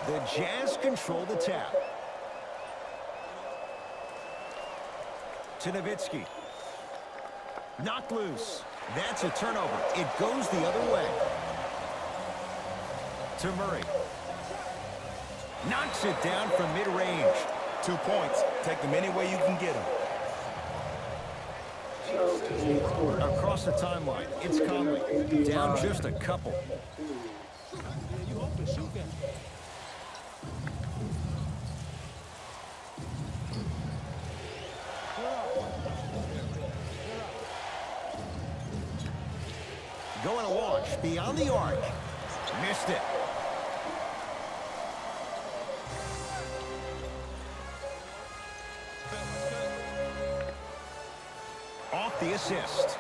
The Jazz control the tap. To Nowitzki. Knocked loose. That's a turnover. It goes the other way. To Murray. Knocks it down from mid-range. 2 points. Take them any way you can get them. Across the timeline, it's Conley. Down just a couple. Going to launch beyond the arc. Missed it. Off the assist.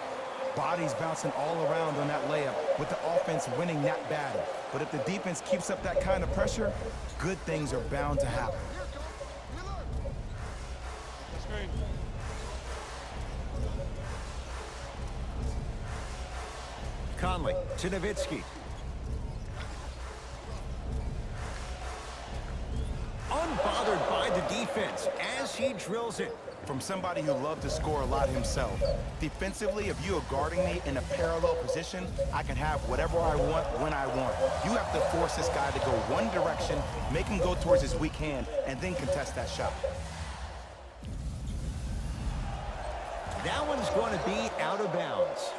Bodies bouncing all around on that layup with the offense winning that battle. But if the defense keeps up that kind of pressure, good things are bound to happen. Conley to Nowitzki. Unbothered by the defense as he drills it. From somebody who loved to score a lot himself. Defensively, if you are guarding me in a parallel position, I can have whatever I want when I want. You have to force this guy to go one direction, make him go towards his weak hand, and then contest that shot. That one's going to be out of bounds.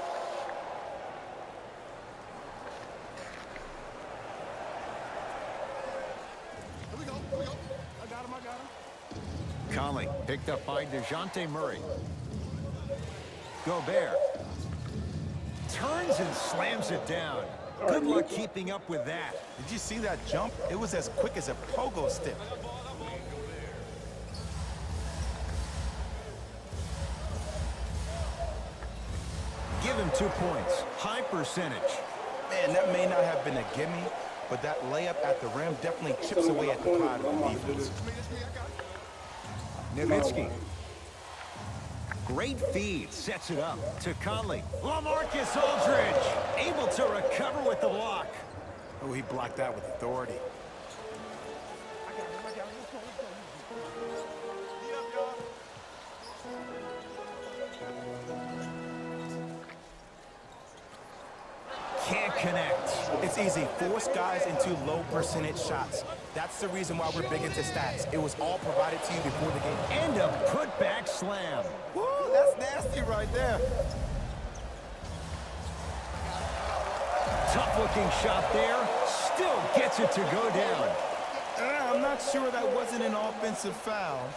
Conley picked up by DeJounte Murray. Gobert. Turns and slams it down. Good luck keeping up with that. Did you see that jump? It was as quick as a pogo stick. Give him 2 points. High percentage. Man, that may not have been a gimme, but that layup at the rim definitely chips away at the pride of the defense. Nowitzki. Great feed. Sets it up to Conley. LaMarcus Aldridge. Able to recover with the block. Oh, he blocked that with authority. Can't connect. It's easy. Force guys into low percentage shots. That's the reason why we're big into stats. It was all provided to you before the game. And a putback slam. Woo, that's nasty right there. Tough-looking shot there. Still gets it to go down. I'm not sure that wasn't an offensive foul,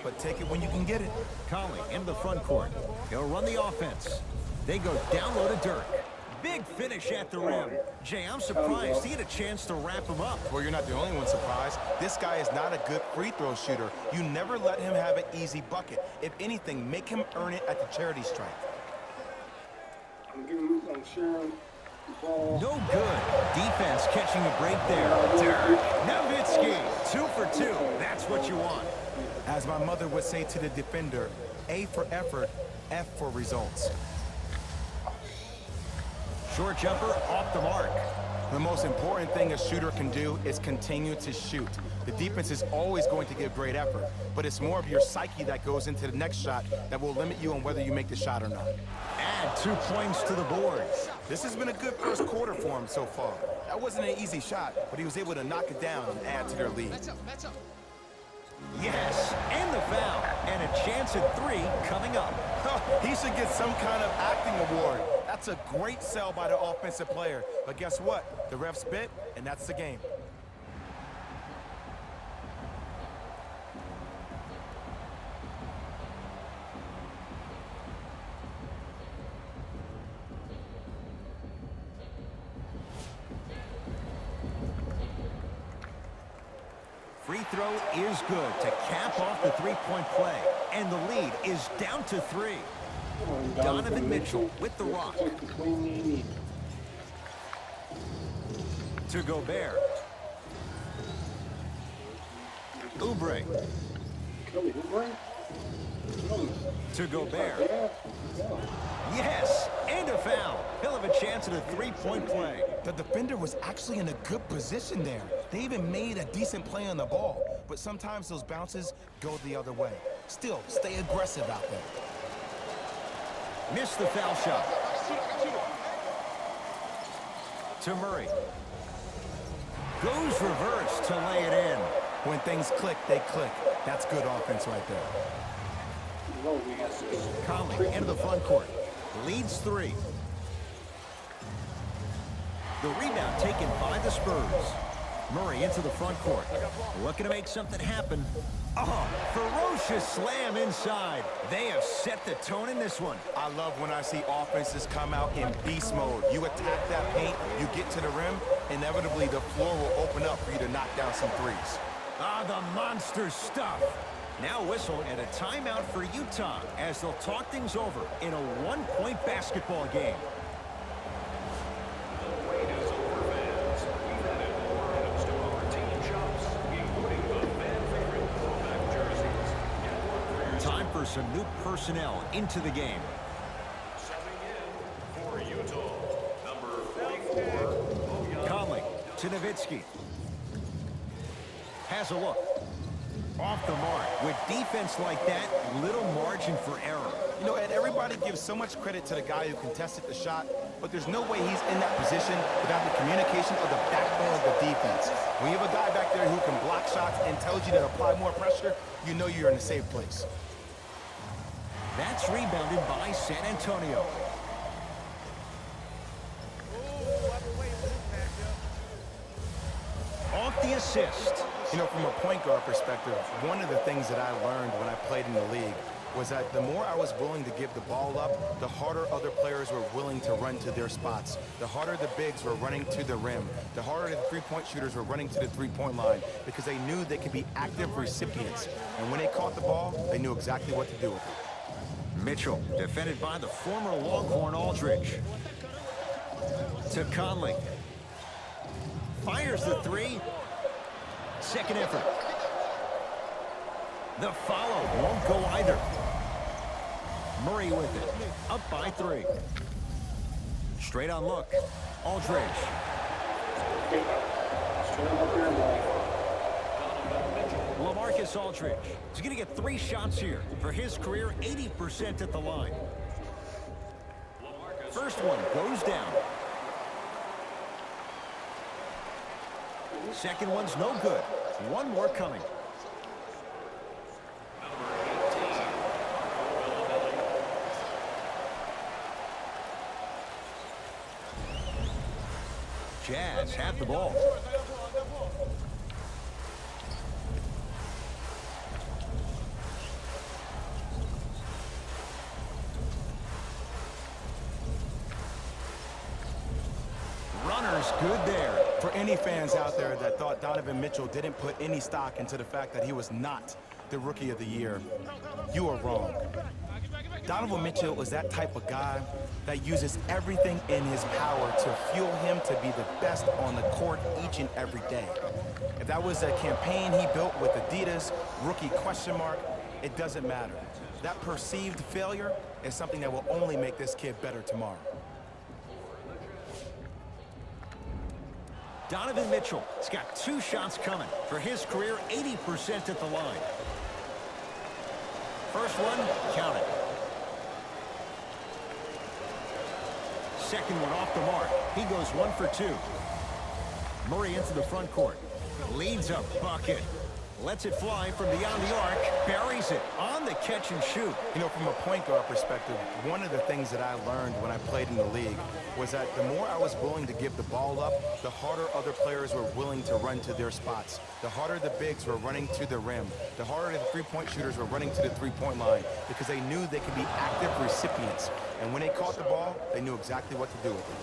but take it when you can get it. Conley into the front court. He'll run the offense. They go down low to Dirk. Big finish at the rim. Jay, I'm surprised he had a chance to wrap him up. Well, you're not the only one surprised. This guy is not a good free throw shooter. You never let him have an easy bucket. If anything, make him earn it at the charity stripe. No good. Defense catching a break there. Dirk Nowitzki, 2 for 2. That's what you want. As my mother would say to the defender, A for effort, F for results. Short jumper off the mark. The most important thing a shooter can do is continue to shoot. The defense is always going to give great effort, but it's more of your psyche that goes into the next shot that will limit you on whether you make the shot or not. Add 2 points to the board. This has been a good first quarter for him so far. That wasn't an easy shot, but he was able to knock it down and add to their lead. Yes, and the foul. And a chance at 3 coming up. He should get some kind of acting award. That's a great sell by the offensive player. But guess what? The ref spit, and that's the game. Free throw is good to cap off the three-point play. And the lead is down to 3. Donovan Mitchell with the rock. To Gobert. Oubre. To Gobert. Yes, and a foul. He'll have a chance at a three-point play. The defender was actually in a good position there. They even made a decent play on the ball, but sometimes those bounces go the other way. Still, stay aggressive out there. Missed the foul shot. To Murray. Goes reverse to lay it in. When things click, they click. That's good offense right there. Conley into the front court. Leads 3. The rebound taken by the Spurs. Murray into the front court. Looking to make something happen. Oh, ferocious slam inside. They have set the tone in this one. I love when I see offenses come out in beast mode. You attack that paint, you get to the rim, inevitably the floor will open up for you to knock down some threes. Ah, the monster stuff. Now whistle and a timeout for Utah as they'll talk things over in a one-point basketball game. Time for some new personnel into the game. Stepping in for Utah, number 44, Conley to Nowitzki. Has a look. Off the mark. With defense like that, little margin for error. You know, Ed, everybody gives so much credit to the guy who contested the shot, but there's no way he's in that position without the communication of the backbone of the defense. When you have a guy back there who can block shots and tells you to apply more pressure, you know you're in a safe place. That's rebounded by San Antonio. Off the assist. You know, from a point guard perspective, one of the things that I learned when I played in the league was that the more I was willing to give the ball up, the harder other players were willing to run to their spots. The harder the bigs were running to the rim. The harder the three-point shooters were running to the three-point line because they knew they could be active recipients. And when they caught the ball, they knew exactly what to do with it. Mitchell, defended by the former Longhorn Aldridge. To Conley. Fires the 3. Second effort. The follow won't go either. Murray with it. Up by 3. Straight on look. Aldridge. LaMarcus Aldridge. He's going to get 3 shots here. For his career, 80% at the line. First one goes down. Second one's no good. One more coming. Jazz have the ball. Runner's good there. For any fans out there that thought Donovan Mitchell didn't put any stock into the fact that he was not the Rookie of the Year, you are wrong. Donovan Mitchell is that type of guy that uses everything in his power to fuel him to be the best on the court each and every day. If that was a campaign he built with Adidas, rookie question mark, it doesn't matter. That perceived failure is something that will only make this kid better tomorrow. Donovan Mitchell has got 2 shots coming. For his career, 80% at the line. First one, count it. Second one off the mark. He goes 1 for 2. Murray into the front court. Leads a bucket. Lets it fly from beyond the arc. Buries it on the catch and shoot. You know, from a point guard perspective, one of the things that I learned when I played in the league was that the more I was willing to give the ball up, the harder other players were willing to run to their spots. The harder the bigs were running to the rim. The harder the three-point shooters were running to the three-point line because they knew they could be active recipients. And when they caught the ball, they knew exactly what to do with it.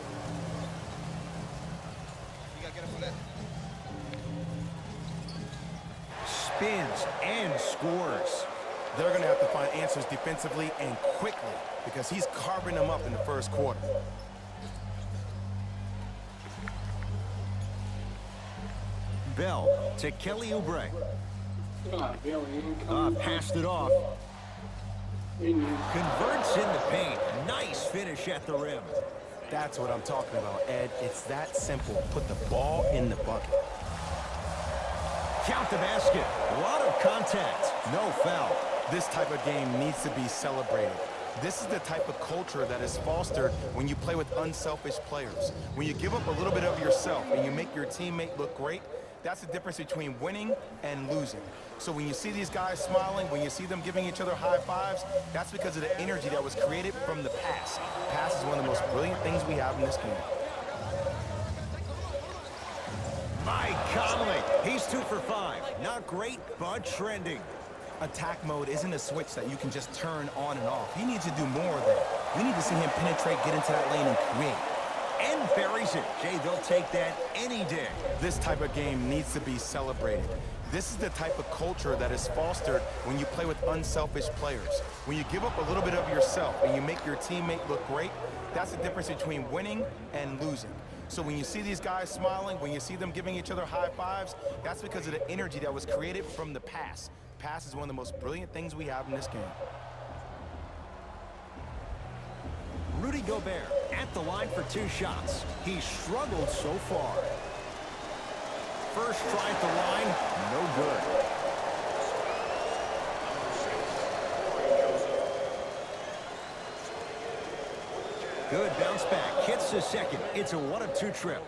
Spins and scores. They're going to have to find answers defensively and quickly because he's carving them up in the first quarter. Bell to Kelly Oubre. Passed it off. Converts in the paint. Nice finish at the rim. That's what I'm talking about, Ed. It's that simple. Put the ball in the bucket. Count the basket. A lot of contact. No foul. This type of game needs to be celebrated. This is the type of culture that is fostered when you play with unselfish players. When you give up a little bit of yourself and you make your teammate look great, that's the difference between winning and losing. So when you see these guys smiling, when you see them giving each other high fives, that's because of the energy that was created from the pass. Pass is one of the most brilliant things we have in this game. Mike Conley. He's 2 for 5. Not great, but trending. Attack mode isn't a switch that you can just turn on and off. He needs to do more of that. We need to see him penetrate, get into that lane, and create. And buries it. Jay, they'll take that any day. This type of game needs to be celebrated. This is the type of culture that is fostered when you play with unselfish players. When you give up a little bit of yourself and you make your teammate look great, that's the difference between winning and losing. So when you see these guys smiling, when you see them giving each other high fives, that's because of the energy that was created from the pass. Pass is one of the most brilliant things we have in this game. Rudy Gobert at the line for 2 shots. He's struggled so far. First try at the line, no good. Good bounce back, hits the second. It's a 1 of 2 trip.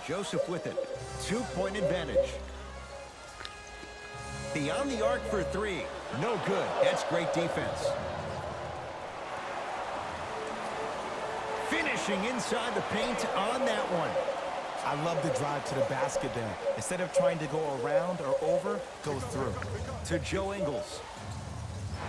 Joseph with it. 2-point advantage. Beyond the arc for 3. No good. That's great defense. Finishing inside the paint on that one. I love the drive to the basket there. Instead of trying to go around or over, go through. To Joe Ingles.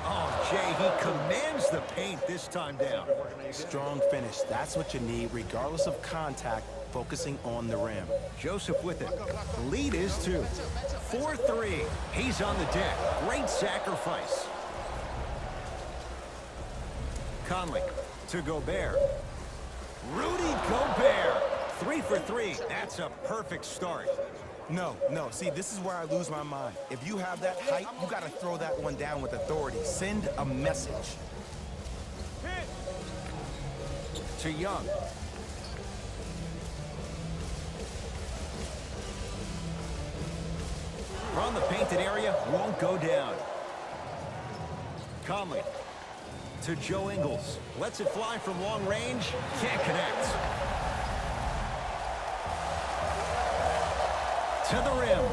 Oh, Jay, he commands the paint this time down. Strong finish. That's what you need, regardless of contact, focusing on the rim. Joseph with it. The lead is 2. 4-3. He's on the deck. Great sacrifice. Conley to Gobert. Rudy Gobert. 3 for 3. That's a perfect start. No. See, this is where I lose my mind. If you have that height, you got to throw that one down with authority. Send a message. To Young. From the painted area, won't go down. Conley to Joe Ingles. Lets it fly from long range. Can't connect. To the rim.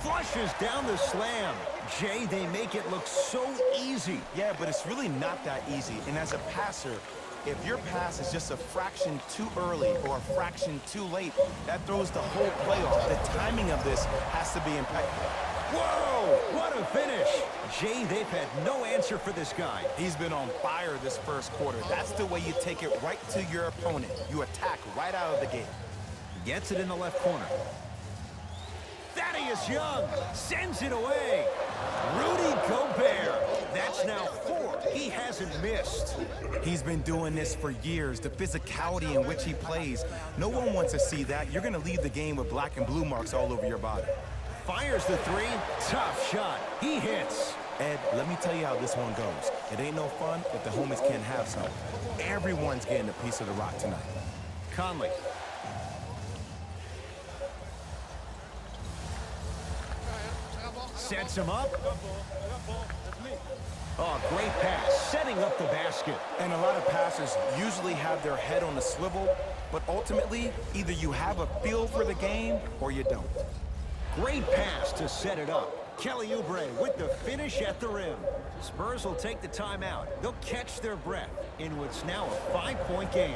Flushes down the slam. Jay, they make it look so easy. Yeah, but it's really not that easy. And as a passer, if your pass is just a fraction too early or a fraction too late, that throws the whole play off. The timing of this has to be impeccable. Whoa! What a finish! Jay, they've had no answer for this guy. He's been on fire this first quarter. That's the way you take it right to your opponent. You attack right out of the gate. Gets it in the left corner. Thaddeus Young sends it away. Rudy Gobert. That's now 4. He hasn't missed. He's been doing this for years. The physicality in which he plays. No one wants to see that. You're going to leave the game with black and blue marks all over your body. Fires the 3. Tough shot. He hits. Ed, let me tell you how this one goes. It ain't no fun if the homies can't have some. Everyone's getting a piece of the rock tonight. Conley. Sets him up. Oh, great pass. Setting up the basket. And a lot of passers usually have their head on a swivel, but ultimately, either you have a feel for the game or you don't. Great pass to set it up. Kelly Oubre with the finish at the rim. Spurs will take the timeout. They'll catch their breath in what's now a 5-point game.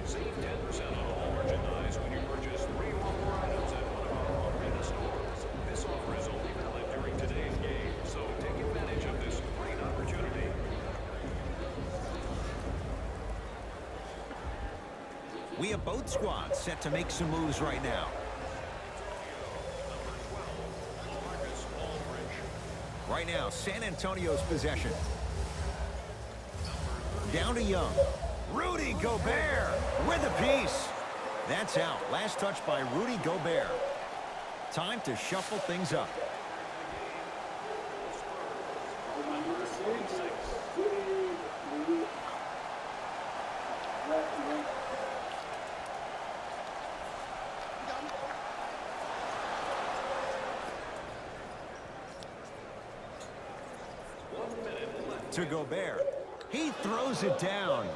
Save 10% on all merchandise when you purchase 3 or more items at one of our arena stores. This offer is only valid during today's game, so take advantage of this great opportunity. We have both squads set to make some moves right now. Right now, San Antonio's possession. Down to Young. Rudy Gobert with a piece. That's out. Last touch by Rudy Gobert. Time to shuffle things up. To Gobert. He throws it down.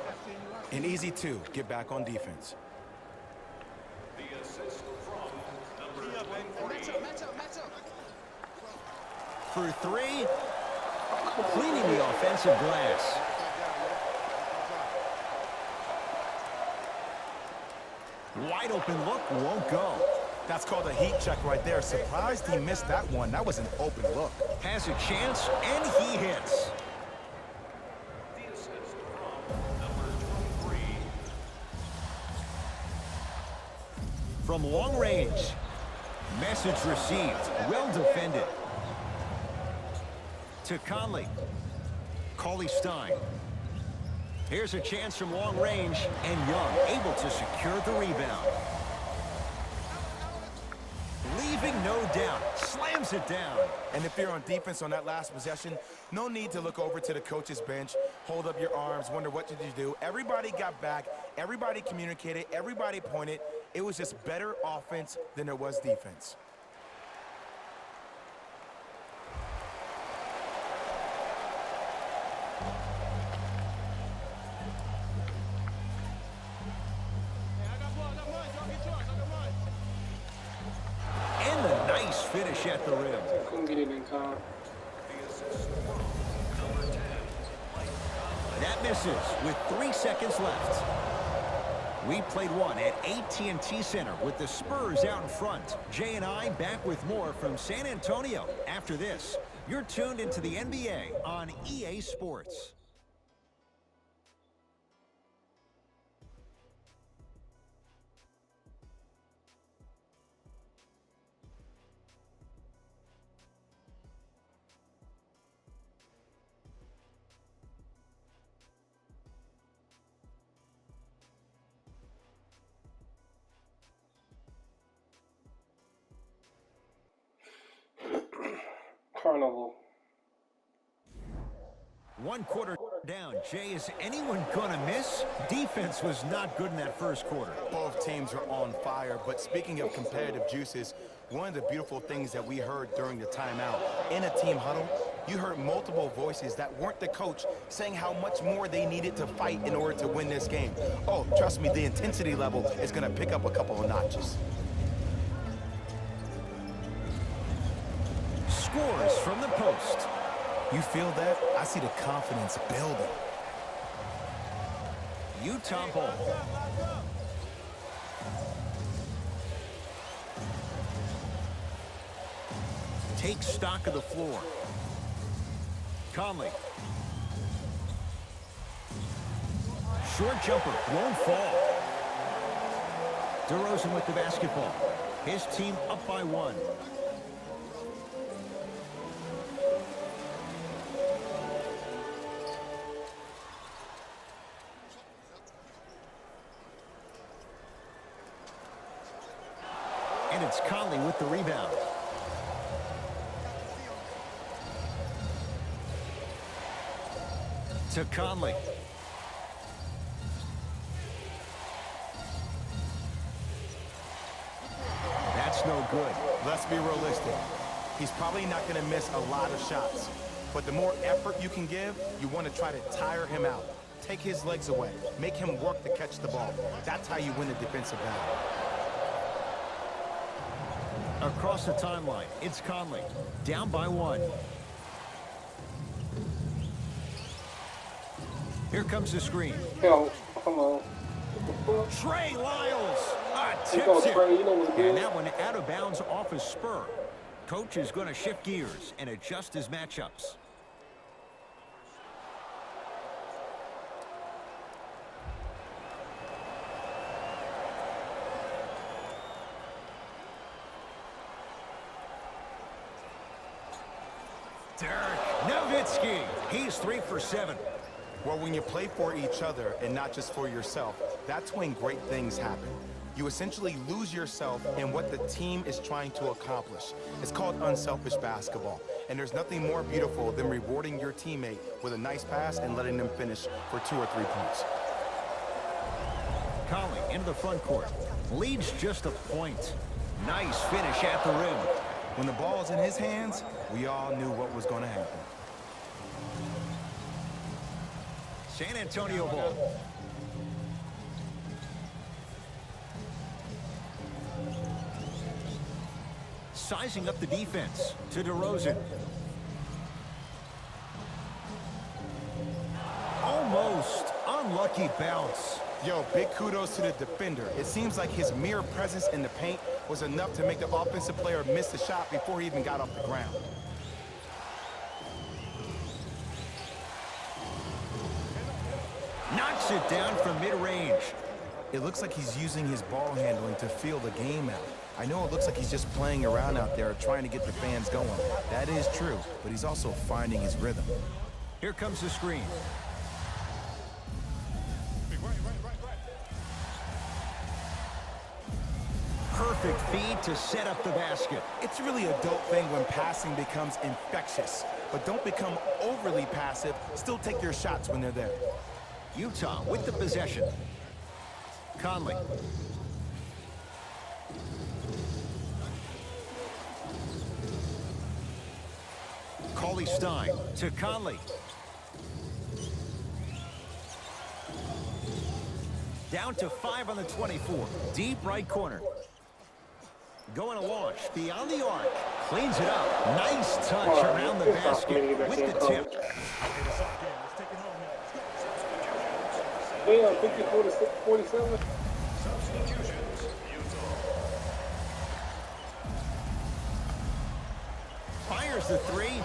An easy two. Get back on defense. The assist from number 23. For three. Cleaning the offensive glass. Wide open look won't go. That's called a heat check right there. Surprised he missed that one. That was an open look. Has a chance, and he hits. The assist from number 23. From long range. Message received. Well defended. To Conley. Cauley Stein. Here's a chance from long range, and Young able to secure the rebound. Leaving no doubt. Slams it down. And if you're on defense on that last possession, no need to look over to the coach's bench, hold up your arms, wonder what did you do. Everybody got back. Everybody communicated. Everybody pointed. It was just better offense than there was defense. And the nice finish at the rim. Couldn't get it in time. That misses with 3 seconds left. We played one at AT&T Center with the Spurs out in front. Jay and I back with more from San Antonio. After this, you're tuned into the NBA on EA Sports. Carnival. 1 quarter down. Jay, is anyone gonna miss? Defense was not good in that first quarter. Both teams are on fire, but speaking of competitive juices, one of the beautiful things that we heard during the timeout in a team huddle, you heard multiple voices that weren't the coach saying how much more they needed to fight in order to win this game. Oh, trust me, the intensity level is going to pick up a couple of notches. Scores from the post. You feel that? I see the confidence building. Utah ball. Take stock of the floor. Conley. Short jumper, won't fall. DeRozan with the basketball. His team up by 1. And it's Conley with the rebound. To Conley. That's no good. Let's be realistic. He's probably not going to miss a lot of shots. But the more effort you can give, you want to try to tire him out. Take his legs away. Make him work to catch the ball. That's how you win a defensive battle. Across the timeline, it's Conley. Down by 1. Here comes the screen. Yo, come on. Trey Lyles Here goes tips Trey, it. you know what's And good. that one out of bounds off his spur. Coach is going to shift gears and adjust his matchups. Dirk Nowitzki. He's 3 for 7. Well, when you play for each other and not just for yourself, that's when great things happen. You essentially lose yourself in what the team is trying to accomplish. It's called unselfish basketball. And there's nothing more beautiful than rewarding your teammate with a nice pass and letting them finish for 2 or 3 points. Conley into the front court. Leads just a point. Nice finish at the rim. When the ball's in his hands, we all knew what was going to happen. San Antonio ball. Sizing up the defense to DeRozan. Almost unlucky bounce. Yo, big kudos to the defender. It seems like his mere presence in the paint was enough to make the offensive player miss the shot before he even got off the ground. Knocks it down from mid-range. It looks like he's using his ball handling to feel the game out. I know it looks like he's just playing around out there trying to get the fans going. That is true, but he's also finding his rhythm. Here comes the screen. Perfect feed to set up the basket. It's really a dope thing when passing becomes infectious, but don't become overly passive. Still take your shots when they're there. Utah with the possession. Conley. Cauley-Stein to Conley. Down to 5 on the 24. Deep right corner. Going to launch beyond the arc. Cleans it up. Nice touch around the basket with the tip. Damn, 54 to 47. Substitutions. Utah. Fires the three.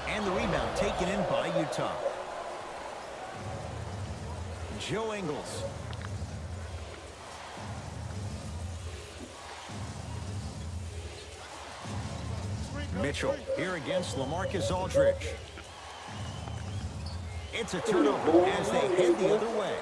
And the rebound taken in by Utah. Joe Ingles. Mitchell here against LaMarcus Aldridge. It's a turnover as they head the other way.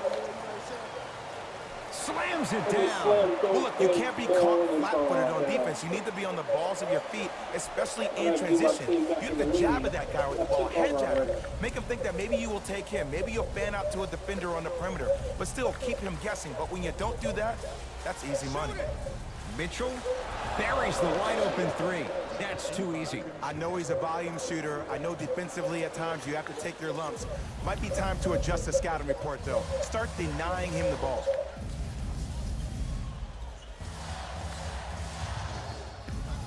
Slams it down. Well, look, you can't be caught flat-footed on defense. You need to be on the balls of your feet, especially in transition. You have to jab at that guy with the ball, head jab him. Make him think that maybe you will take him. Maybe you'll fan out to a defender on the perimeter, but still keep him guessing. But when you don't do that, that's easy money. Mitchell buries the wide open three. That's too easy. I know he's a volume shooter. I know defensively at times you have to take your lumps. Might be time to adjust the scouting report, though. Start denying him the ball.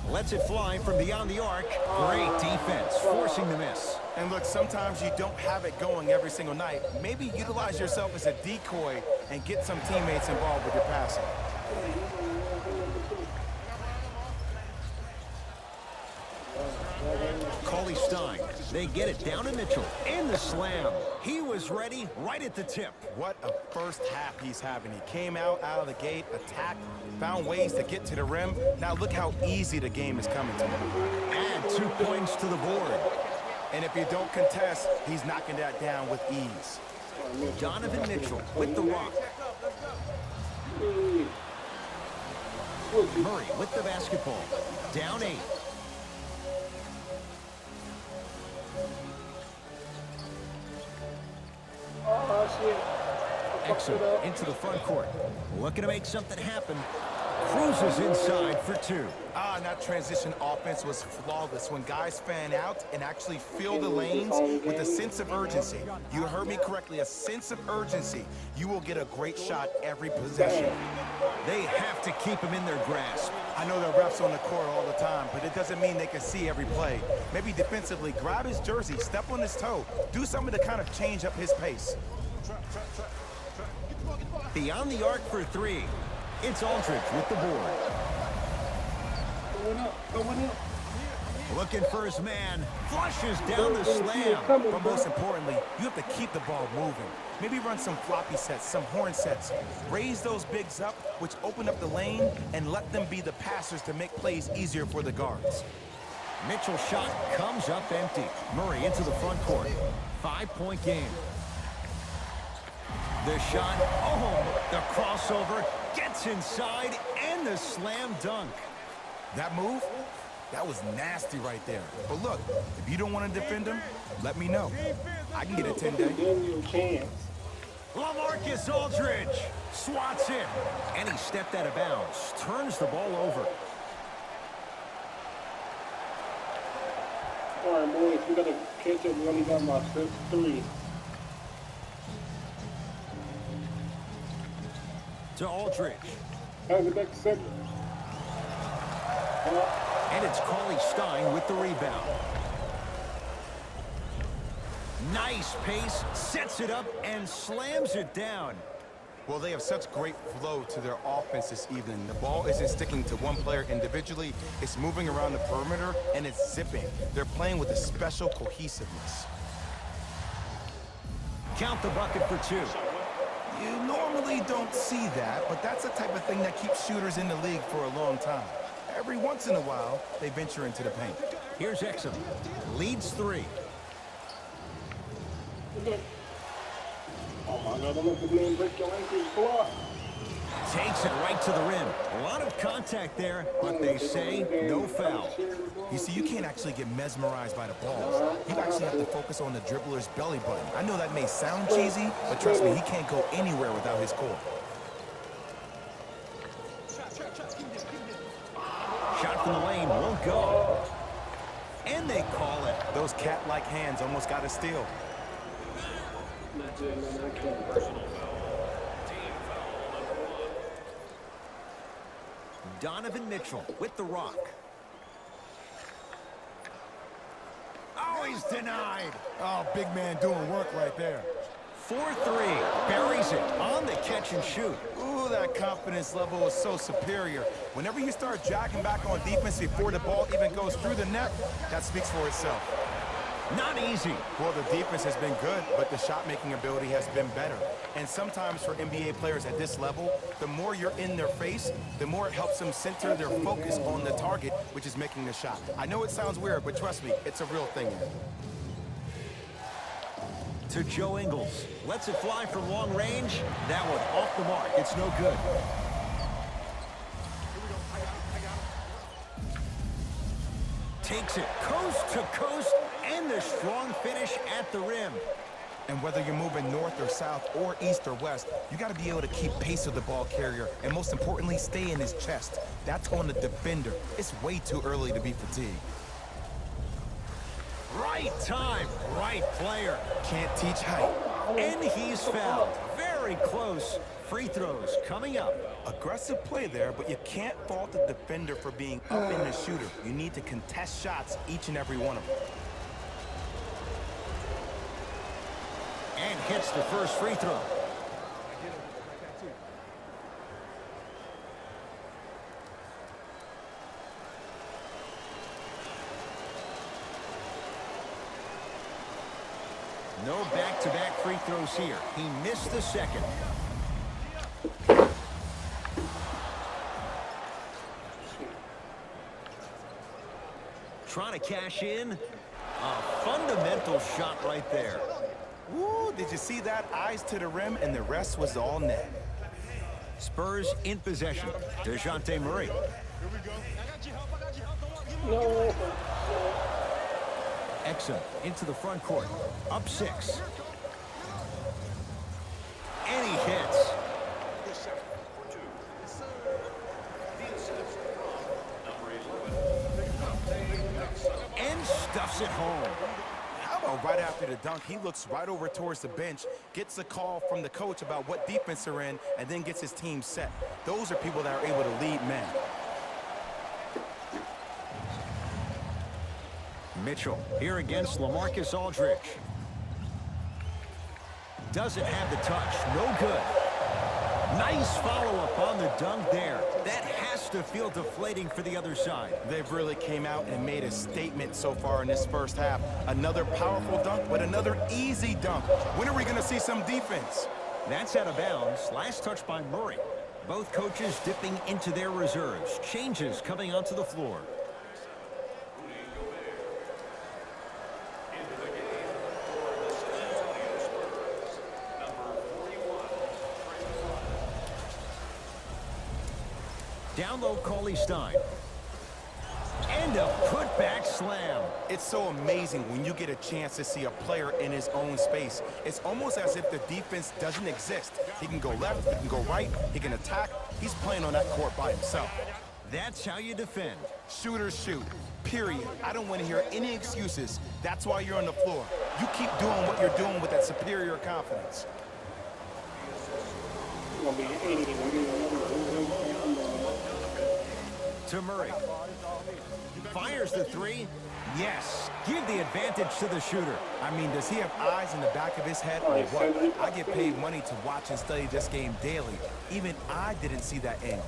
Lets it fly from beyond the arc. Great defense, forcing the miss. And look, sometimes you don't have it going every single night. Maybe utilize yourself as a decoy and get some teammates involved with your passing. Cauley-Stein. They get it down to Mitchell. And the slam. He was ready right at the tip. What a first half he's having. He came out of the gate, attacked, found ways to get to the rim. Now look how easy the game is coming to him. Add 2 points to the board. And if you don't contest, he's knocking that down with ease. Donovan Mitchell with the rock. Murray with the basketball. Down 8. Oh, shit. Exum into the front court. Looking to make something happen. Cruises inside for 2. And that transition offense was flawless when guys fan out and actually fill the lanes with a sense of urgency. You heard me correctly, a sense of urgency. You will get a great shot every possession. They have to keep him in their grasp. I know there are refs on the court all the time, but it doesn't mean they can see every play. Maybe defensively, grab his jersey, step on his toe, do something to kind of change up his pace. Beyond the arc for 3. It's Aldridge with the board. Going up. Looking for his man. Flushes down the slam. But most importantly, you have to keep the ball moving. Maybe run some floppy sets, some horn sets. Raise those bigs up, which open up the lane, and let them be the passers to make plays easier for the guards. Mitchell's shot comes up empty. Murray into the front court. 5-point game. The shot, the crossover, gets inside, and the slam dunk. That move, that was nasty right there. But look, if you don't want to defend him, let me know. I can get a 10-day. Then you can. LaMarcus Aldridge swats it, and he stepped out of bounds, turns the ball over. All right, boys, we got to catch up. We only got about 3. To Aldridge. Pass it back to 7. And it's Cauley Stein with the rebound. Nice pace, sets it up, and slams it down. Well, they have such great flow to their offense this evening. The ball isn't sticking to one player individually. It's moving around the perimeter, and it's zipping. They're playing with a special cohesiveness. Count the bucket for 2. You normally don't see that, but that's the type of thing that keeps shooters in the league for a long time. Every once in a while, they venture into the paint. Here's Exum. Leads 3. Oh my God, don't let the man break your ankles, block. Takes it right to the rim. A lot of contact there, but they say no foul. You see, you can't actually get mesmerized by the balls. You actually have to focus on the dribbler's belly button. I know that may sound cheesy, but trust me, he can't go anywhere without his core. Shot from the lane won't go. And they call it. Those cat-like hands almost got a steal. Donovan Mitchell with the rock. Oh, he's denied. Oh, big man doing work right there. 4-3. Buries it on the catch and shoot. Ooh, that confidence level is so superior. Whenever you start jogging back on defense before the ball even goes through the net, that speaks for itself. Not easy. Well, the defense has been good, but the shot-making ability has been better. And sometimes for NBA players at this level, the more you're in their face, the more it helps them center their focus on the target, which is making the shot. I know it sounds weird, but trust me, it's a real thing. To Joe Ingles. Lets it fly from long range. That one off the mark. It's no good. Takes it coast to coast, and the strong finish at the rim. And whether you're moving north or south or east or west, you got to be able to keep pace with the ball carrier and most importantly, stay in his chest. That's on the defender. It's way too early to be fatigued. Right time, right player. Can't teach height. And he's fouled. Very close. Free throws coming up. Aggressive play there, but you can't fault the defender for being up in the shooter. You need to contest shots, each and every one of them. And hits the first free throw. No back-to-back free throws here. He missed the second. Trying to cash in. A fundamental shot right there. Woo, did you see that? Eyes to the rim, and the rest was all net. Spurs in possession. DeJounte Murray. No. Exum into the front court. Up 6. And he hits. And stuffs it home. How about right after the dunk, he looks right over towards the bench, gets a call from the coach about what defense they're in, and then gets his team set. Those are people that are able to lead men. Mitchell here against LaMarcus Aldridge. Doesn't have the touch. No good. Nice follow-up on the dunk there. That has to feel deflating for the other side. They've really came out and made a statement so far in this first half. Another powerful dunk, but another easy dunk. When are we going to see some defense? That's out of bounds. Last touch by Murray. Both coaches dipping into their reserves. Changes coming onto the floor. Down low, Cauley Stein. And a putback slam. It's so amazing when you get a chance to see a player in his own space. It's almost as if the defense doesn't exist. He can go left, he can go right, he can attack. He's playing on that court by himself. That's how you defend. Shooters shoot, period. I don't want to hear any excuses. That's why you're on the floor. You keep doing what you're doing with that superior confidence. gonna be 80. To Murray. Fires the three. Yes. Give the advantage to the shooter. I mean, does he have eyes in the back of his head or what? I get paid money to watch and study this game daily. Even I didn't see that angle.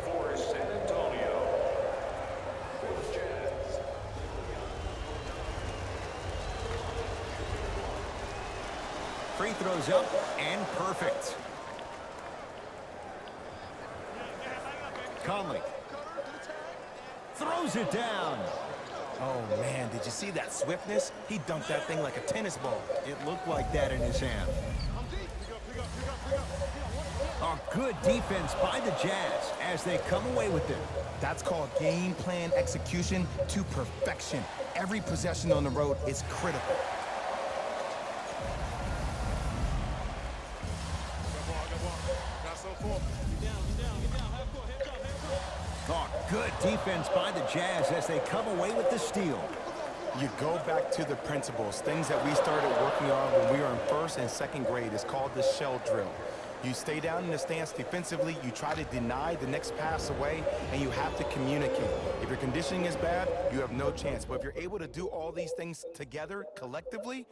For San Antonio. For the Jazz. Free throws up and perfect. Conley. Throws it down. Oh, man, did you see that swiftness? He dunked that thing like a tennis ball. It looked like that in his hand. A good defense by the Jazz as they come away with it. That's called game plan execution to perfection. Every possession on the road is critical. Oh, good defense by the Jazz as they come away with the steal. You go back to the principles, things that we started working on when we were in first and second grade. It's called the shell drill. You stay down in the stance defensively, you try to deny the next pass away, and you have to communicate. If your conditioning is bad, you have no chance. But if you're able to do all these things together, collectively,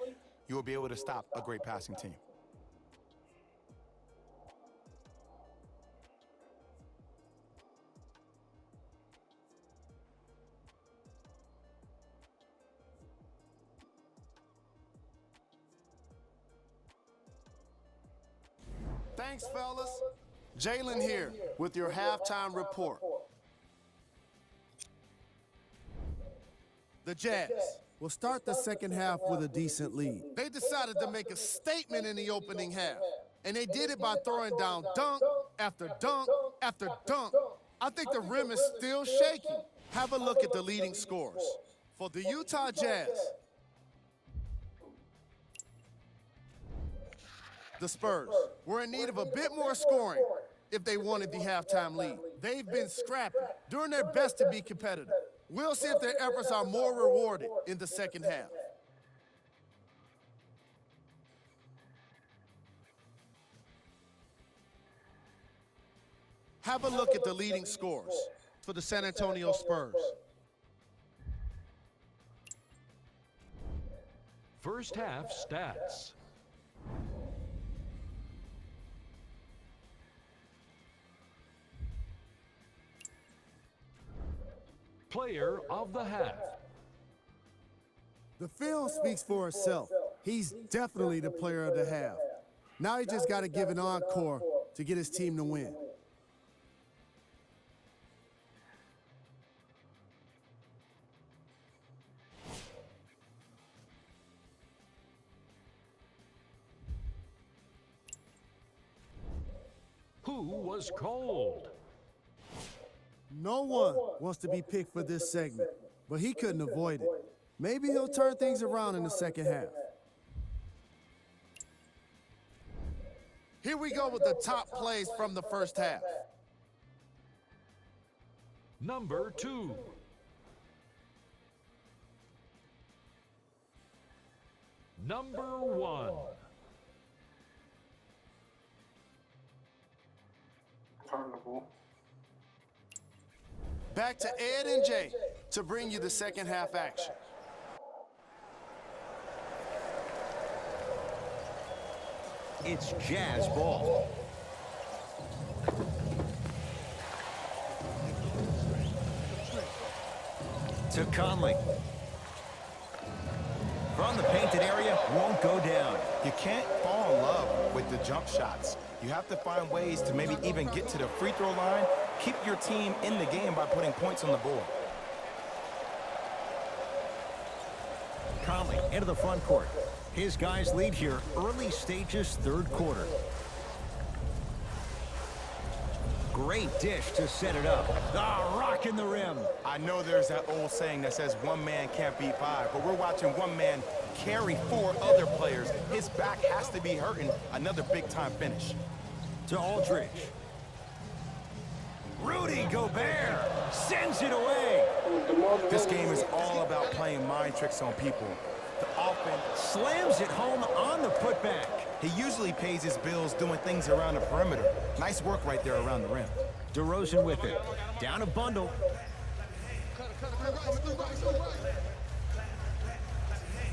you will be able to stop a great passing team. Thanks, fellas. Jalen here with your halftime report. The Jazz will start the second half with a decent lead. They decided to make a statement in the opening half, and they did it by throwing down dunk after dunk after dunk. I think the rim is still shaky. Have a look at the leading scorers. For the Utah Jazz, the Spurs were in need of a bit more scoring if they wanted the halftime lead. They've been scrappy, doing their best to be competitive. We'll see if their efforts are more rewarded in the second half. Have a look at the leading scorers for the San Antonio Spurs. First half stats. Player of the half. The film speaks for itself. He's definitely the player of the half. Now he just got to give an encore to get his team to win. Who was cold? No one wants to be picked for this segment, but he couldn't avoid it. Maybe he'll turn things around in the second half. Here we go with the top plays from the first half. Number 2. Number 1. Carnival. Back to Ed and Jay to bring you the second half action. It's Jazz ball. To Conley. From the painted area, won't go down. You can't fall in love with the jump shots. You have to find ways to maybe even get to the free throw line. Keep your team in the game by putting points on the board. Conley into the front court. His guys lead here early stages, third quarter. Great dish to set it up. Ah, rocking the rim. I know there's that old saying that says one man can't beat five, but we're watching one man carry 4 other players. His back has to be hurting. Another big-time finish. To Aldridge. Rudy Gobert sends it away. This game is all about playing mind tricks on people. The offense Slams it home on the putback. He usually pays his bills doing things around the perimeter. Nice work right there around the rim. DeRozan with it. Down a bundle.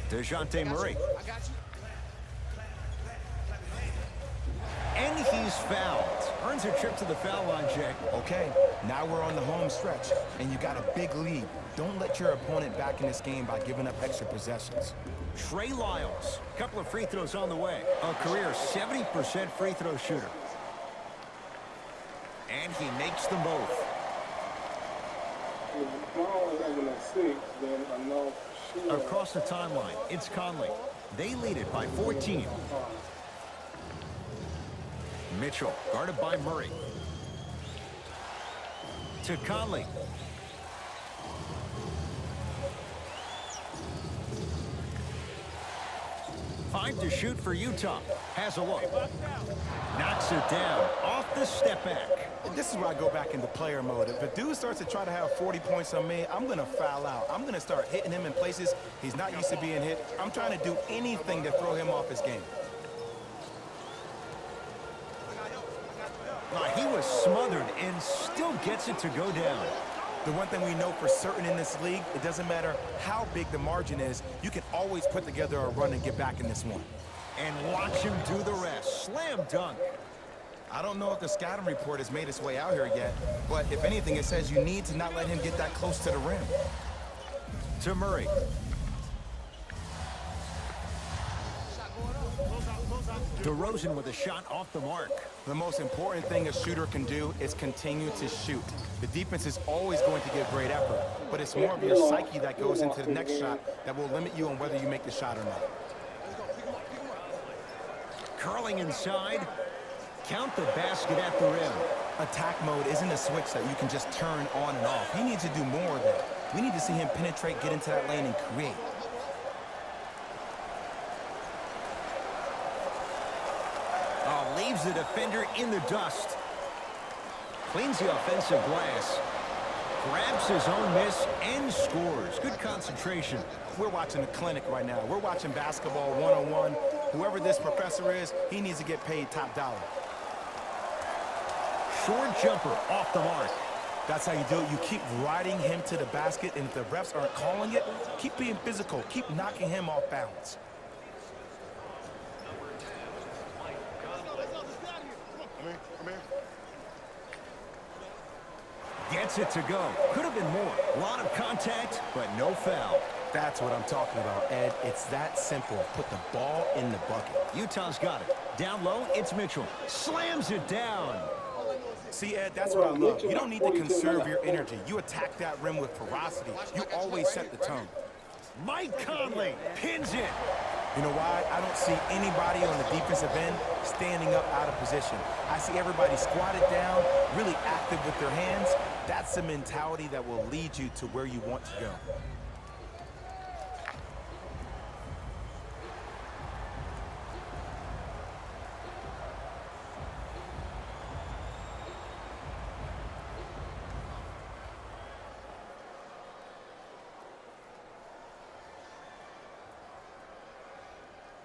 DeJounte Murray. And he's fouled. Earns a trip to the foul line, Jake. Okay, now we're on the home stretch, and you got a big lead. Don't let your opponent back in this game by giving up extra possessions. Trey Lyles. Couple of free throws on the way. A career 70% free throw shooter. And he makes them both. If not only having a 6, then I know for sure. Across the timeline, it's Conley. They lead it by 14. Mitchell, guarded by Murray. To Conley. Five to shoot for Utah. Has a look. Knocks it down off the step back. This is where I go back into player mode. If a dude starts to try to have 40 points on me, I'm going to foul out. I'm going to start hitting him in places he's not used to being hit. I'm trying to do anything to throw him off his game. He was smothered and still gets it to go down. The one thing we know for certain in this league, it doesn't matter how big the margin is, you can always put together a run and get back in this one. And watch him do the rest. Slam dunk. I don't know if the scouting report has made its way out here yet, but if anything, it says you need to not let him get that close to the rim. To Murray. DeRozan with a shot off the mark. The most important thing a shooter can do is continue to shoot. The defense is always going to give great effort, but it's more of your psyche that goes into the next shot that will limit you on whether you make the shot or not. Curling inside. Count the basket at the rim. Attack mode isn't a switch that you can just turn on and off. He needs to do more of that. We need to see him penetrate, get into that lane, and create. Oh, leaves the defender in the dust. Cleans the offensive glass. Grabs his own miss and scores. Good concentration. We're watching a clinic right now. We're watching basketball one-on-one. Whoever this professor is, he needs to get paid top dollar. Short jumper off the mark. That's how you do it. You keep riding him to the basket, and if the refs aren't calling it, keep being physical. Keep knocking him off balance. Gets it to go. Could have been more. A lot of contact, but no foul. That's what I'm talking about, Ed. It's that simple. Put the ball in the bucket. Utah's got it. Down low, it's Mitchell. Slams it down. See, Ed, that's what I love. You don't need to conserve your energy. You attack that rim with ferocity. You always set the tone. Mike Conley pins it. You know why? I don't see anybody on the defensive end standing up out of position. I see everybody squatted down, really active with their hands. That's the mentality that will lead you to where you want to go.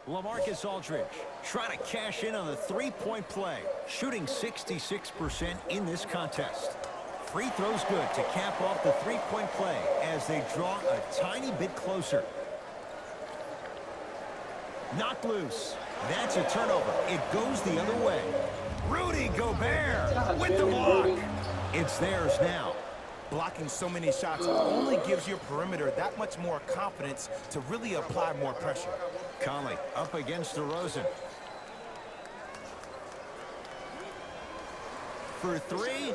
LaMarcus Aldridge trying to cash in on the three-point play, shooting 66% in this contest. Free throws good to cap off the three-point play as they draw a tiny bit closer. Knocked loose. That's a turnover. It goes the other way. Rudy Gobert with the block. It's theirs now. Blocking so many shots only gives your perimeter that much more confidence to really apply more pressure. Conley up against DeRozan. For three,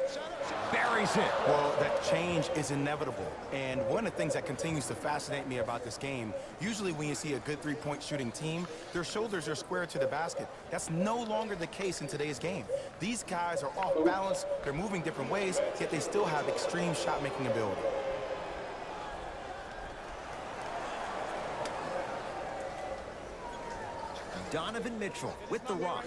buries it. Well, that change is inevitable. And one of the things that continues to fascinate me about this game, usually when you see a good three-point shooting team, their shoulders are square to the basket. That's no longer the case in today's game. These guys are off balance, they're moving different ways, yet they still have extreme shot-making ability. Donovan Mitchell with the rock.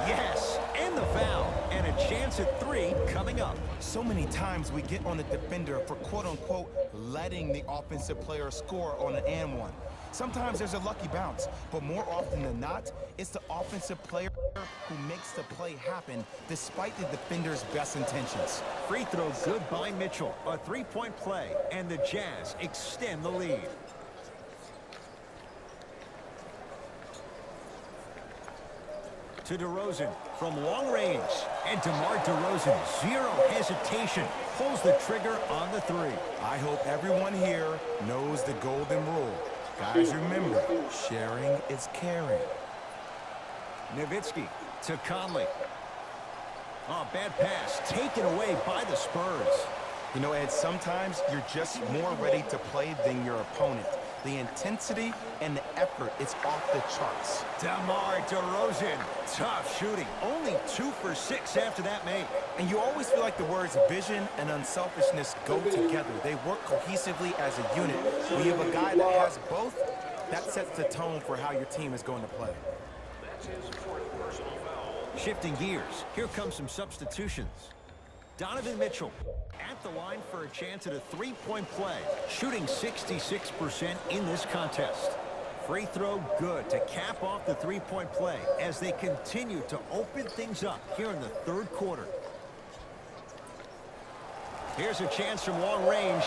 Yes, and the foul. And a chance at 3 coming up. So many times we get on the defender for quote-unquote letting the offensive player score on an and one. Sometimes there's a lucky bounce, but more often than not, it's the offensive player who makes the play happen despite the defender's best intentions. Free throw good by Mitchell. A 3-point play, and the Jazz extend the lead. To DeRozan from long range. And DeMar DeRozan, zero hesitation, pulls the trigger on the 3. I hope everyone here knows the golden rule. Guys, remember, sharing is caring. Nowitzki to Conley. Oh, bad pass. Taken away by the Spurs. You know, Ed, sometimes you're just more ready to play than your opponent. The intensity and the effort is off the charts. DeMar DeRozan, tough shooting. Only 2 for 6 after that make. And you always feel like the words vision and unselfishness go together. They work cohesively as a unit. When you have a guy that has both, that sets the tone for how your team is going to play. That's his 4th personal foul. Shifting gears, here come some substitutions. Donovan Mitchell at the line for a chance at a 3-point play, shooting 66% in this contest. Free throw good to cap off the 3-point play as they continue to open things up here in the 3rd quarter. Here's a chance from long range,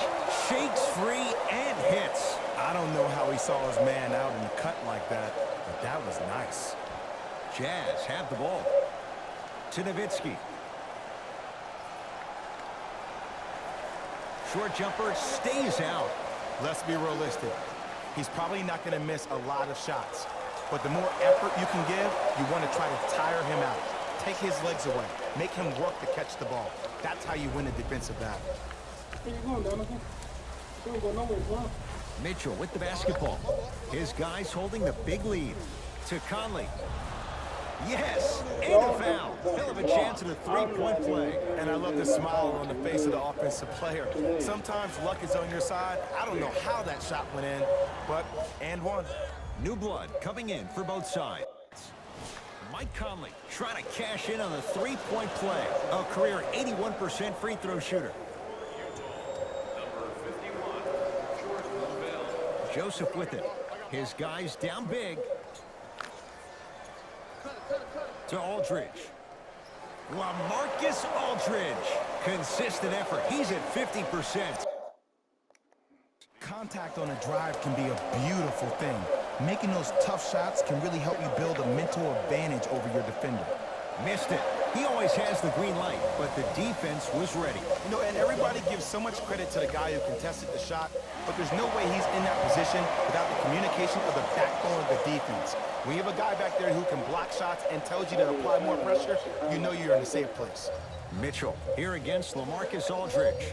shakes free and hits. I don't know how he saw his man out in the cut like that, but that was nice. Jazz have the ball. To Nowitzki. Short jumper stays out. Let's be realistic. He's probably not going to miss a lot of shots. But the more effort you can give, you want to try to tire him out. Take his legs away. Make him work to catch the ball. That's how you win a defensive battle. Where you going, Donovan? You don't go nowhere, bro. Mitchell with the basketball. His guys holding the big lead. To Conley. Yes, and a foul. Hell of a chance at a 3-point play. And I love the smile on the face of the offensive player. Sometimes luck is on your side. I don't know how that shot went in, but and one. New blood coming in for both sides. Mike Conley trying to cash in on the 3-point play. A career 81% free throw shooter. Number 51, Jordan Bell. Joseph with it. His guys down big. To Aldridge. LaMarcus Aldridge. Consistent effort. He's at 50%. Contact on a drive can be a beautiful thing. Making those tough shots can really help you build a mental advantage over your defender. Missed it. He always has the green light, but the defense was ready. You know, and everybody gives so much credit to the guy who contested the shot, but there's no way he's in that position without the communication of the backbone of the defense. When you have a guy back there who can block shots and tells you to apply more pressure, you know you're in a safe place. Mitchell here against LaMarcus Aldridge.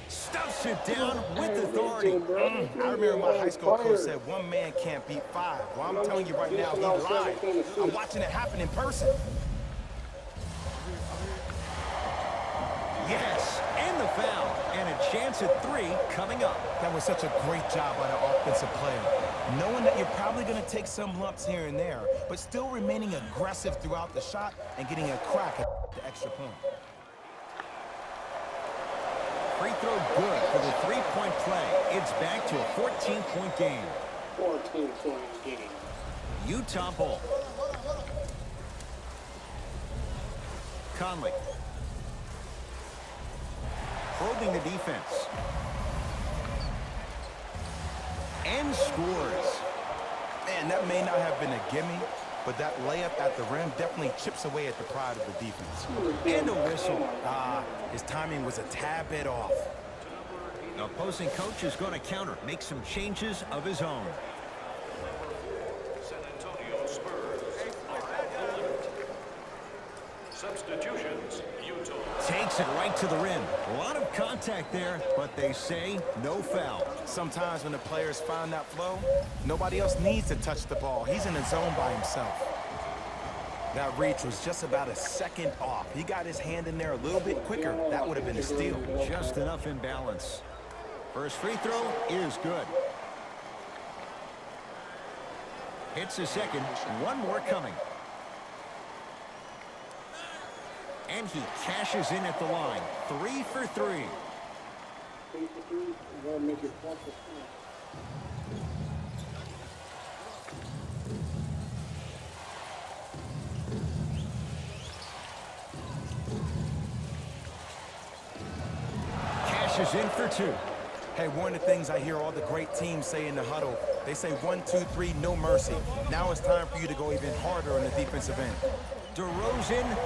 Stuffs it down with authority. I remember my high school coach said one man can't beat 5. Well, I'm telling you right now, he lied. I'm watching it happen in person. Yes, and the foul. And a chance at 3 coming up. That was such a great job by the offensive player. Knowing that you're probably going to take some lumps here and there, but still remaining aggressive throughout the shot and getting a crack at the extra point. Free throw good for the 3-point play. It's back to a 14-point game. 14-point game. Utah ball. Conley. Probing the defense. And scores. Man, that may not have been a gimme, but that layup at the rim definitely chips away at the pride of the defense. And a whistle. His timing was a tad bit off. The opposing coach is going to counter, make some changes of his own. San Antonio Spurs are at the limit. Substitutions, Utah. Takes it right to the rim. A lot of contact there, but they say no foul. Sometimes when the players find that flow, nobody else needs to touch the ball. He's in the zone by himself. That reach was just about a second off. He got his hand in there a little bit quicker. That would have been a steal. Just enough imbalance. First free throw is good. Hits a second. One more coming. And he cashes in at the line. 3 for 3. 3 for 3. You gotta make it 4 for 4. Cashes in for 2. Hey, one of the things I hear all the great teams say in the huddle, they say 1, 2, 3, no mercy. Now it's time for you to go even harder on the defensive end. DeRozan.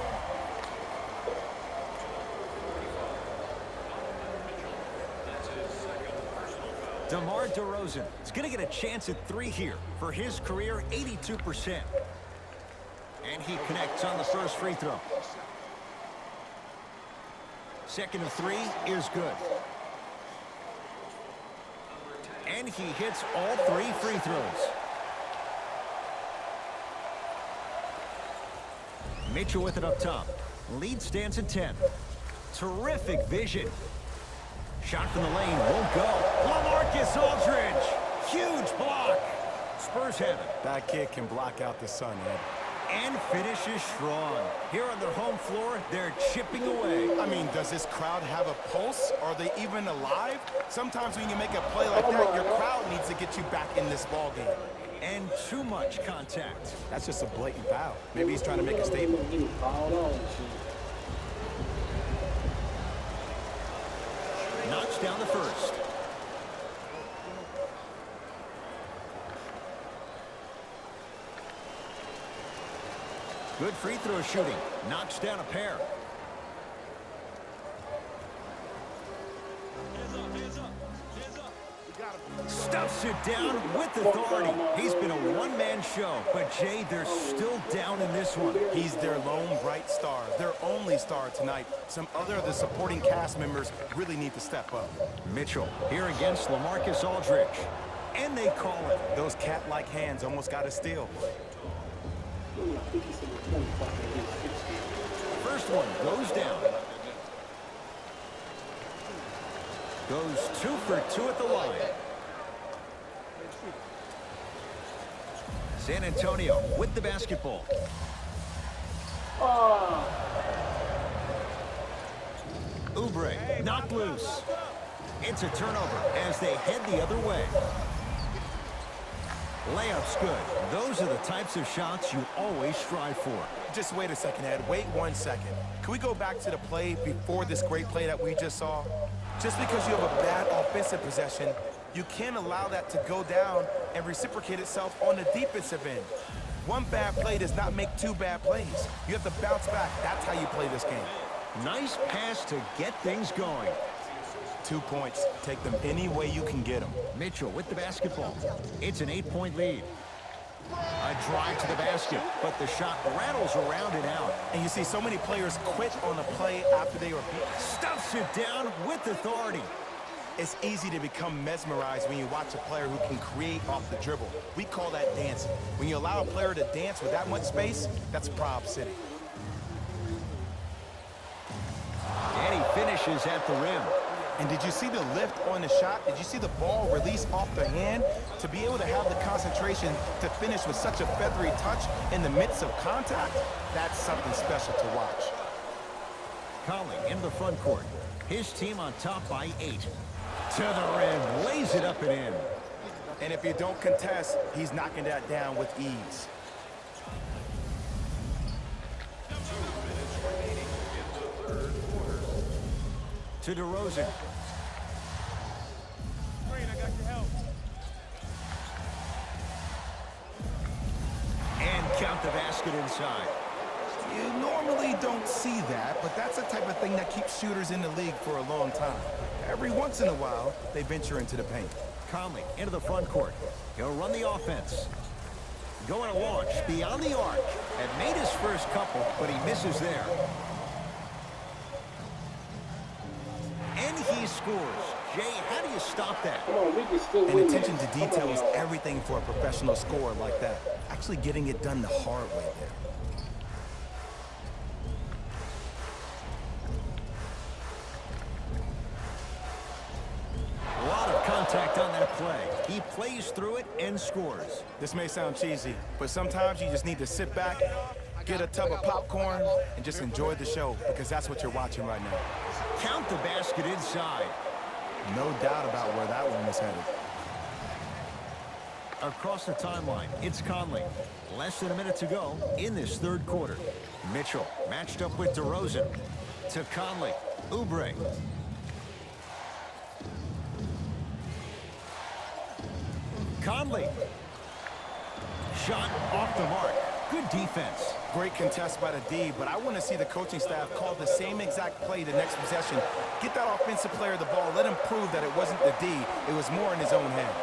DeMar DeRozan is going to get a chance at 3 here. For his career, 82%. And he connects on the first free throw. Second of 3 is good. And he hits all 3 free throws. Mitchell with it up top. Lead stands at 10. Terrific vision. Shot from the lane won't go. LaMarcus Aldridge. Huge block. Spurs have it. That kid can block out the sun, Ed. And finishes strong. Here on their home floor, they're chipping away. I mean, does this crowd have a pulse? Are they even alive? Sometimes when you make a play like that, your crowd needs to get you back in this ball game. And too much contact. That's just a blatant foul. Maybe he's trying to make a statement. Knocks down the first. Good free throw shooting. Knocks down a pair. Stuffs it down with authority. He's been a one-man show, but Jay, they're still down in this one. He's their lone bright star, their only star tonight. Some other of the supporting cast members really need to step up. Mitchell here against LaMarcus Aldridge. And they call it. Those cat-like hands almost got a steal. First one goes down. Goes 2 for 2 at the line. San Antonio with the basketball. Oubre knocked loose. It's a turnover as they head the other way. Layup's good. Those are the types of shots you always strive for. Just wait a second, Ed. Wait 1 second. Can we go back to the play before this great play that we just saw? Just because you have a bad offensive possession, you can't allow that to go down and reciprocate itself on the defensive end. One bad play does not make 2 bad plays. You have to bounce back. That's how you play this game. Nice pass to get things going. 2 points. Take them any way you can get them. Mitchell with the basketball. It's an 8-point lead. A drive to the basket, but the shot rattles around and out. And you see so many players quit on a play after they were beat. Stuffs it down with authority. It's easy to become mesmerized when you watch a player who can create off the dribble. We call that dancing. When you allow a player to dance with that much space, that's Prob City. And he finishes at the rim. And did you see the lift on the shot? Did you see the ball release off the hand? To be able to have the concentration to finish with such a feathery touch in the midst of contact, that's something special to watch. Conley in the front court. His team on top by 8. To the rim, lays it up and in. And if you don't contest, he's knocking that down with ease. To DeRozan. Green, I got your help. And count the basket inside. You normally don't see that, but that's the type of thing that keeps shooters in the league for a long time. Every once in a while, they venture into the paint. Conley into the front court. He'll run the offense. Going to launch beyond the arc. Had made his first couple, but he misses there. And he scores. Jay, how do you stop that? Come on, we can still And win attention this. to Come detail on, is y'all. everything for a professional scorer like that. Actually getting it done the hard way there. A lot of contact on that play. He plays through it and scores. This may sound cheesy, but sometimes you just need to sit back, get a tub of popcorn, and just enjoy the show, because that's what you're watching right now. Count the basket inside. No doubt about where that one is headed. Across the timeline, it's Conley. Less than a minute to go in this third quarter. Mitchell matched up with DeRozan. To Conley. Oubre. Conley. Shot off the mark. Good defense. Great contest by the D, but I want to see the coaching staff call the same exact play the next possession. Get that offensive player the ball. Let him prove that it wasn't the D. It was more in his own head.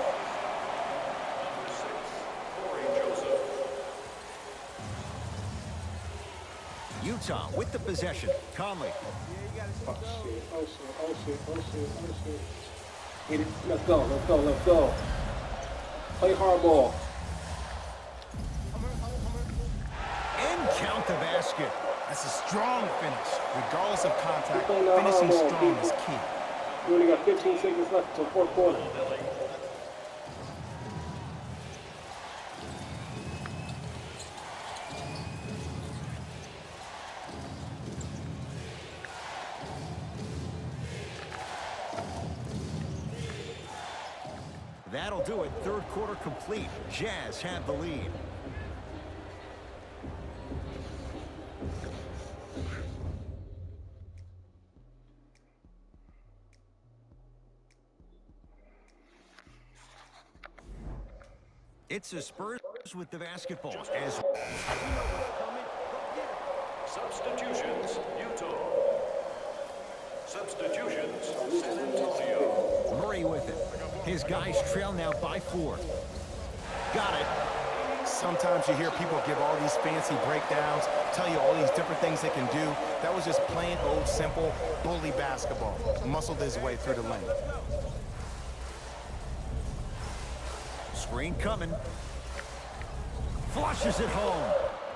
Utah with the possession. Conley. Oh shit, oh shit, oh shit, oh shit, oh shit. Get it. Let's go, let's go, let's go. Play hardball. And count the basket. That's a strong finish. Regardless of contact, Keep on that finishing hardball, strong keep is it. key. We only got 15 seconds left until fourth quarter. That'll do it. Third quarter complete. Jazz have the lead. It's the Spurs with the basketball as Substitutions, Utah. Substitutions, San Antonio. Murray with it. His guys trail now by 4. Got it. Sometimes you hear people give all these fancy breakdowns, tell you all these different things they can do. That was just plain old simple bully basketball. Muscled his way through the lane. Screen coming. Flushes it home.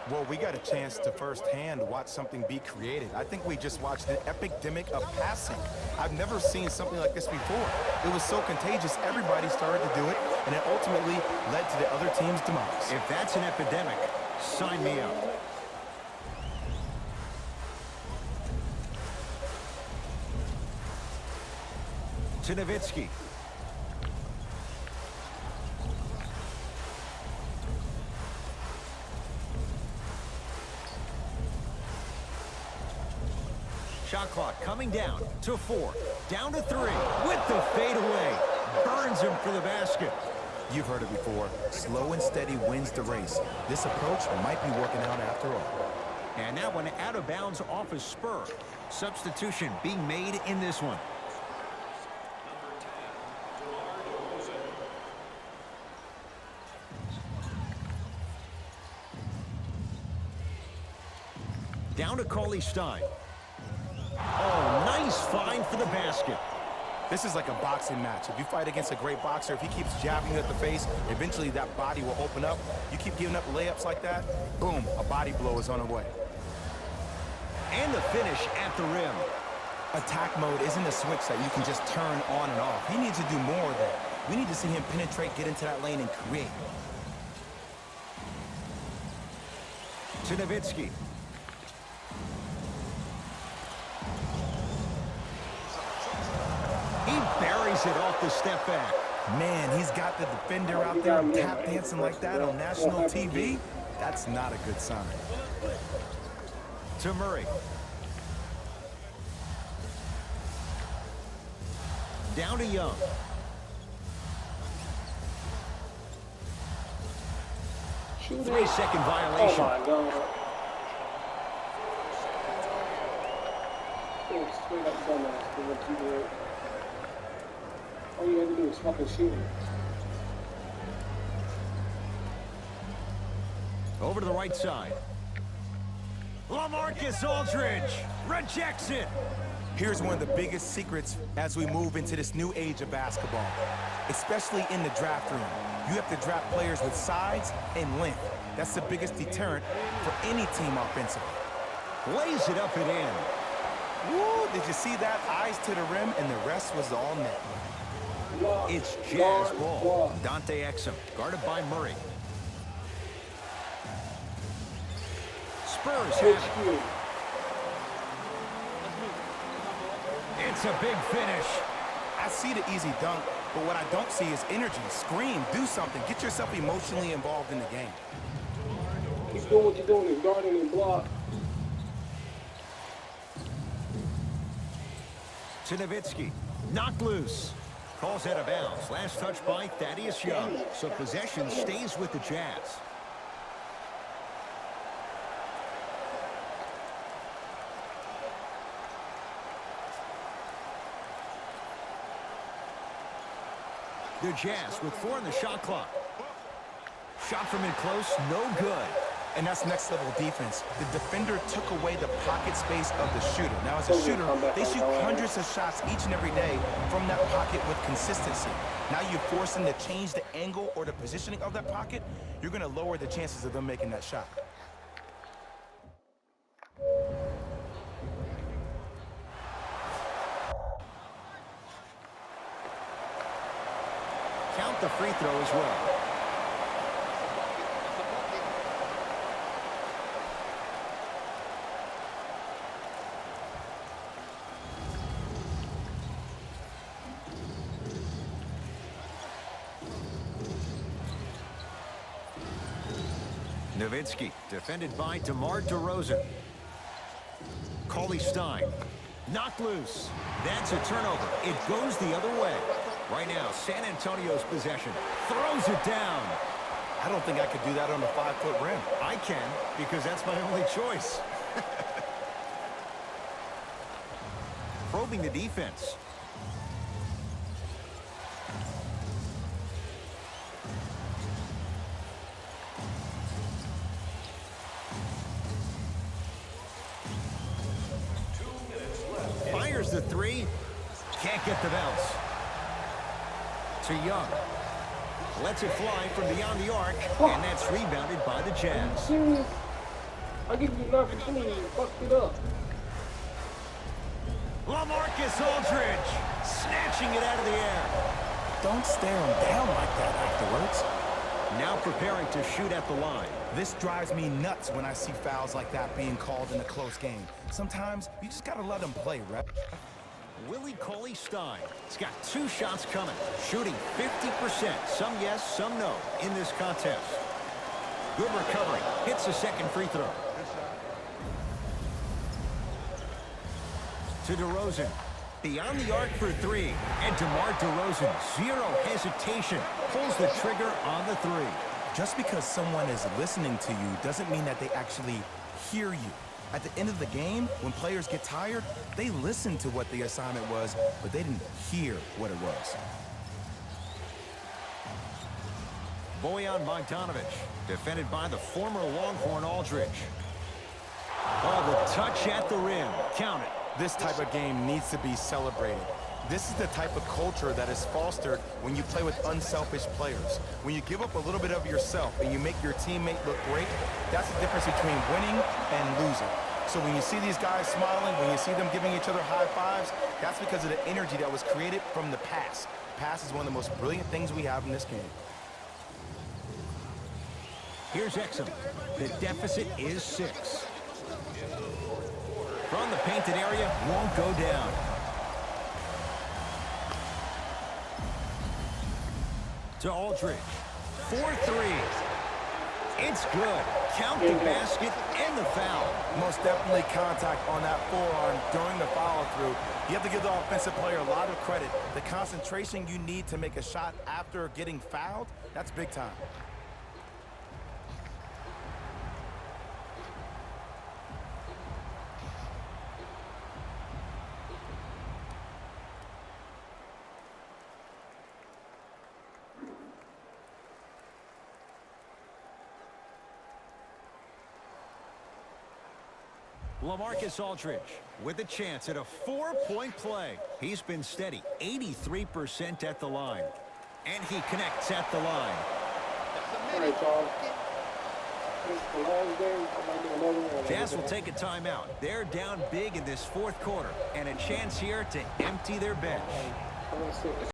Well, we got a chance to firsthand watch something be created. I think we just watched an epidemic of passing. I've never seen something like this before. It was so contagious, everybody started to do it, and it ultimately led to the other team's demise. If that's an epidemic, sign me up. To Nowitzki. Shot clock coming down to 4. Down to 3 with the fadeaway. Burns him for the basket. You've heard it before. Slow and steady wins the race. This approach might be working out after all. And that one out of bounds off his spur. Substitution being made in this one. Down to Cauley-Stein. Oh, nice find for the basket. This is like a boxing match. If you fight against a great boxer, if he keeps jabbing you at the face, eventually that body will open up. You keep giving up layups like that, boom, a body blow is on the way. And the finish at the rim. Attack mode isn't a switch that you can just turn on and off. He needs to do more of that. We need to see him penetrate, get into that lane, and create. To Nowitzki. He buries it off the step back. Man, he's got the defender out there tap dancing like that on national TV. That's not a good sign. To Murray. Down to Young. Shoot it. 3-second Oh violation. my god. Oh, straight up dumbass for what you did. All you had to do was fucking shoot it. Over to the right side. LaMarcus Aldridge rejects it. Here's one of the biggest secrets as we move into this new age of basketball, especially in the draft room. You have to draft players with size and length. That's the biggest deterrent for any team offensively. Lays it up and in. Woo, did you see that? Eyes to the rim, and the rest was all net. It's Jazz ball. Dante Exum, guarded by Murray. Spurs Switch have it. you. It's a big finish. I see the easy dunk, but what I don't see is energy. Scream, do something. Get yourself emotionally involved in the game. Keep doing what you're doing and guarding and block. To Nowitzki. Knocked loose. Calls out of bounds. Last touch by Thaddeus Young. So possession stays with the Jazz. The Jazz with 4 on the shot clock. Shot from in close, no good. And that's next level defense. The defender took away the pocket space of the shooter. Now, as a shooter, they shoot hundreds of shots each and every day from that pocket with consistency. Now you force them to change the angle or the positioning of that pocket, you're going to lower the chances of them making that shot. Count the free throw as well. Nowitzki, defended by DeMar DeRozan. Cauley Stein, knocked loose. That's a turnover. It goes the other way. Right now, San Antonio's possession. Throws it down. I don't think I could do that on a 5-foot rim. I can, because that's my only choice. Probing the defense. Fires the three. Can't get the bounce. To Young. Lets it fly from beyond the arc, and that's rebounded by the Jazz. Serious? I give you an opportunity. You fucked it up. LaMarcus Aldridge snatching it out of the air. Don't stare him down like that afterwards. Now preparing to shoot at the line. This drives me nuts when I see fouls like that being called in a close game. Sometimes you just gotta let them play, rep. Willie Cauley Stein. He's got 2 shots coming. Shooting 50%. Some yes, some no in this contest. Good recovery. Hits the second free throw. To DeRozan. Beyond the arc for 3. And DeMar DeRozan, zero hesitation. Pulls the trigger on the 3. Just because someone is listening to you doesn't mean that they actually hear you. At the end of the game, when players get tired, they listen to what the assignment was, but they didn't hear what it was. Bojan Bogdanovic, defended by the former Longhorn Aldridge. Oh, the touch at the rim. Count it. This type of game needs to be celebrated. This is the type of culture that is fostered when you play with unselfish players. When you give up a little bit of yourself and you make your teammate look great, that's the difference between winning and losing. So when you see these guys smiling, when you see them giving each other high fives, that's because of the energy that was created from the pass. Pass is one of the most brilliant things we have in this game. Here's Exum. The deficit is 6. From the painted area, won't go down. To Aldridge. 4-3. It's good. Count the basket and the foul. Most definitely contact on that forearm during the follow-through. You have to give the offensive player a lot of credit. The concentration you need to make a shot after getting fouled, that's big time. LaMarcus Aldridge with a chance at a 4-point play. He's been steady, 83% at the line. And he connects at the line. All right, y'all. It's the last game. I might do another one. Jazz will take a timeout. They're down big in this 4th quarter. And a chance here to empty their bench. I'm gonna sit.